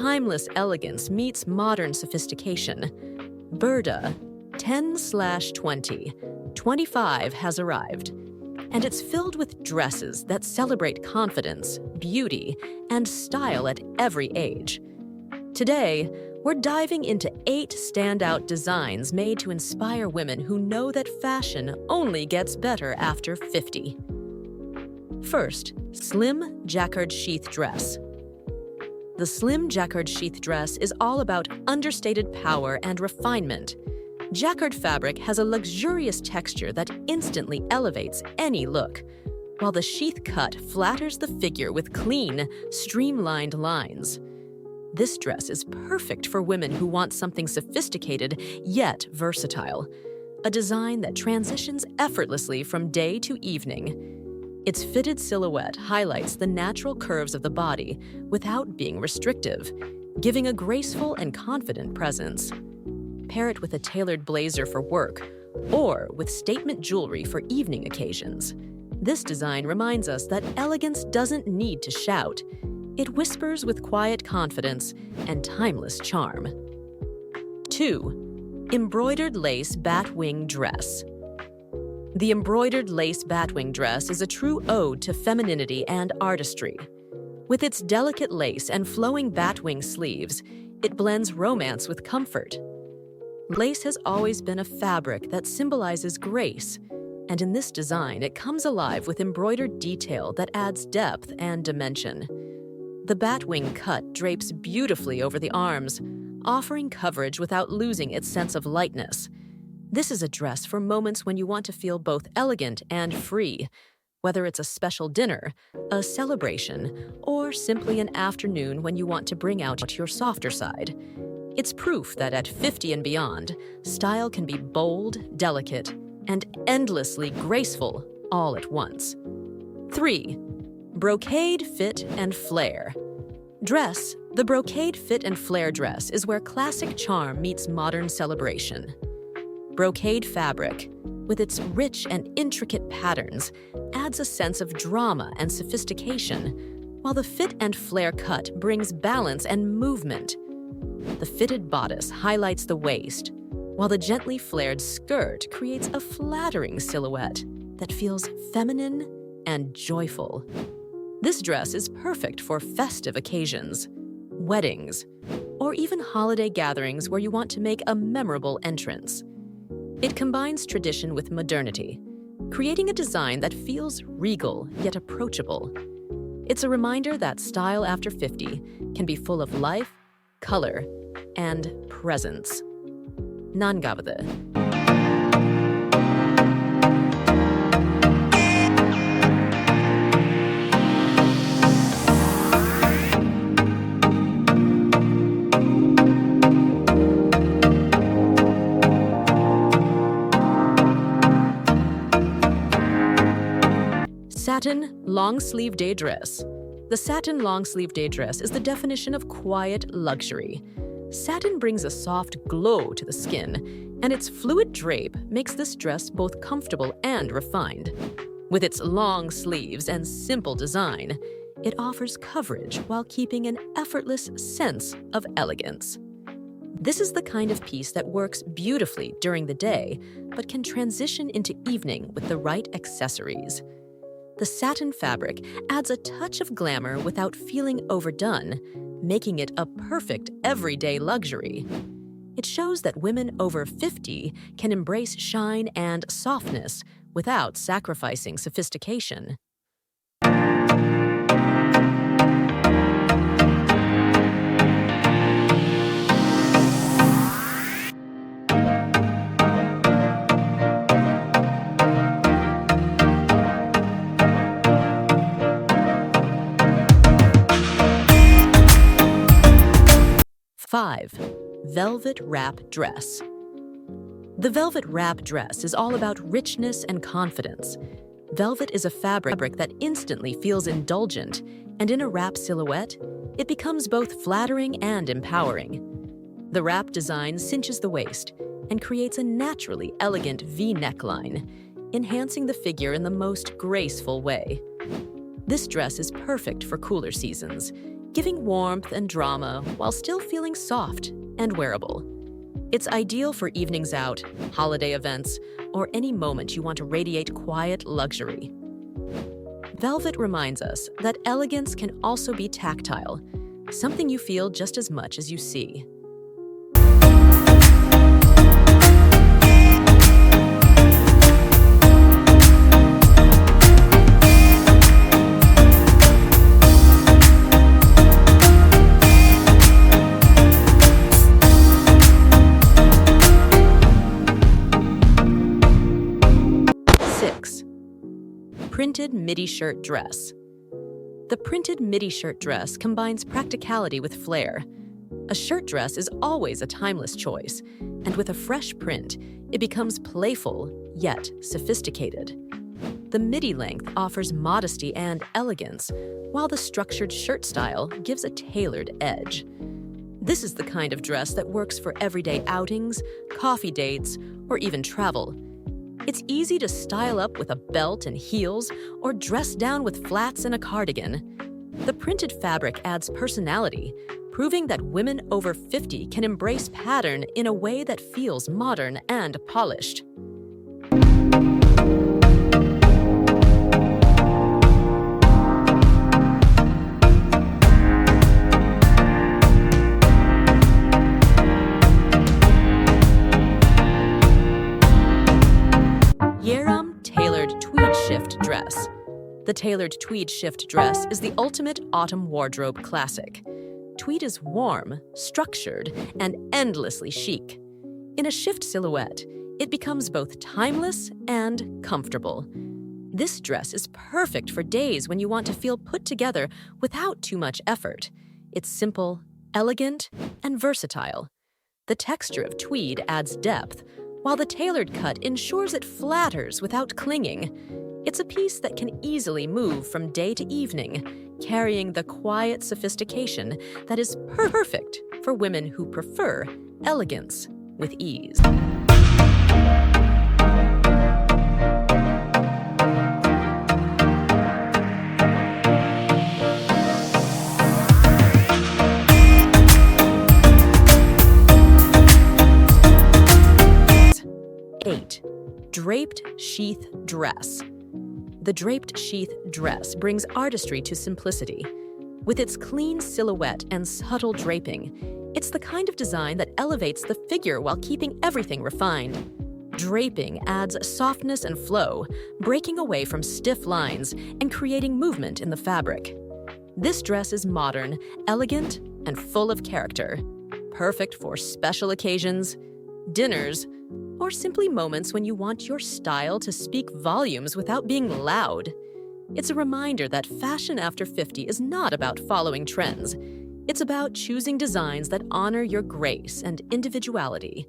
timeless elegance meets modern sophistication. Burda 10/20, 25 has arrived, and it's filled with dresses that celebrate confidence, beauty, and style at every age. Today, we're diving into 8 standout designs made to inspire women who know that fashion only gets better after 50. First, Slim Jacquard Sheath Dress. The Slim Jacquard Sheath Dress is all about understated power and refinement. Jackard fabric has a luxurious texture that instantly elevates any look, while the sheath cut flatters the figure with clean, streamlined lines. This dress is perfect for women who want something sophisticated yet versatile, a design that transitions effortlessly from day to evening. Its fitted silhouette highlights the natural curves of the body without being restrictive, giving a graceful and confident presence. Pair it with a tailored blazer for work or with statement jewelry for evening occasions. This design reminds us that elegance doesn't need to shout. It whispers with quiet confidence and timeless charm. 2. Embroidered Lace Bat-wing Dress. The Embroidered Lace Bat-wing Dress is a true ode to femininity and artistry. With its delicate lace and flowing batwing sleeves, it blends romance with comfort. Lace has always been a fabric that symbolizes grace, and in this design, it comes alive with embroidered detail that adds depth and dimension. The batwing cut drapes beautifully over the arms, offering coverage without losing its sense of lightness. This is a dress for moments when you want to feel both elegant and free, whether it's a special dinner, a celebration, or simply an afternoon when you want to bring out your softer side. It's proof that at 50 and beyond, style can be bold, delicate, and endlessly graceful all at once. 3. Brocade Fit-and-Flare Dress. The Brocade Fit-and-Flare Dress is where classic charm meets modern celebration. Brocade fabric, with its rich and intricate patterns, adds a sense of drama and sophistication, while the fit and flare cut brings balance and movement. The fitted bodice highlights the waist, while the gently flared skirt creates a flattering silhouette that feels feminine and joyful. This dress is perfect for festive occasions, weddings, or even holiday gatherings where you want to make a memorable entrance. It combines tradition with modernity, creating a design that feels regal yet approachable. It's a reminder that style after 50 can be full of life, color, and presence. Nangava. Satin Long-sleeve Day Dress. The Satin Long-sleeve Day Dress is the definition of quiet luxury. Satin brings a soft glow to the skin, and its fluid drape makes this dress both comfortable and refined. With its long sleeves and simple design, it offers coverage while keeping an effortless sense of elegance. This is the kind of piece that works beautifully during the day, but can transition into evening with the right accessories. The satin fabric adds a touch of glamour without feeling overdone, making it a perfect everyday luxury. It shows that women over 50 can embrace shine and softness without sacrificing sophistication. Five, Velvet Wrap Dress. The velvet wrap dress is all about richness and confidence. Velvet is a fabric that instantly feels indulgent, and in a wrap silhouette, it becomes both flattering and empowering. The wrap design cinches the waist and creates a naturally elegant V neckline, enhancing the figure in the most graceful way. This dress is perfect for cooler seasons. giving warmth and drama while still feeling soft and wearable. It's ideal for evenings out, holiday events, or any moment you want to radiate quiet luxury. Velvet reminds us that elegance can also be tactile, something you feel just as much as you see. Printed Midi Shirt Dress. The printed Midi shirt dress combines practicality with flair. A shirt dress is always a timeless choice, and with a fresh print, it becomes playful yet sophisticated. The midi length offers modesty and elegance, while the structured shirt style gives a tailored edge. This is the kind of dress that works for everyday outings, coffee dates, or even travel. It's easy to style up with a belt and heels or dress down with flats and a cardigan. The printed fabric adds personality, proving that women over 50 can embrace pattern in a way that feels modern and polished. Yeram Tailored Tweed Shift Dress. The tailored tweed shift dress is the ultimate autumn wardrobe classic. Tweed is warm, structured, and endlessly chic. In a shift silhouette, it becomes both timeless and comfortable. This dress is perfect for days when you want to feel put together without too much effort. It's simple, elegant, and versatile. The texture of tweed adds depth, while the tailored cut ensures it flatters without clinging. It's a piece that can easily move from day to evening, carrying the quiet sophistication that is perfect for women who prefer elegance with ease. Draped Sheath Dress. The draped sheath dress brings artistry to simplicity. With its clean silhouette and subtle draping, it's the kind of design that elevates the figure while keeping everything refined. Draping adds softness and flow, breaking away from stiff lines and creating movement in the fabric. This dress is modern, elegant, and full of character, perfect for special occasions, dinners, or simply moments when you want your style to speak volumes without being loud. It's a reminder that fashion after 50 is not about following trends. It's about choosing designs that honor your grace and individuality,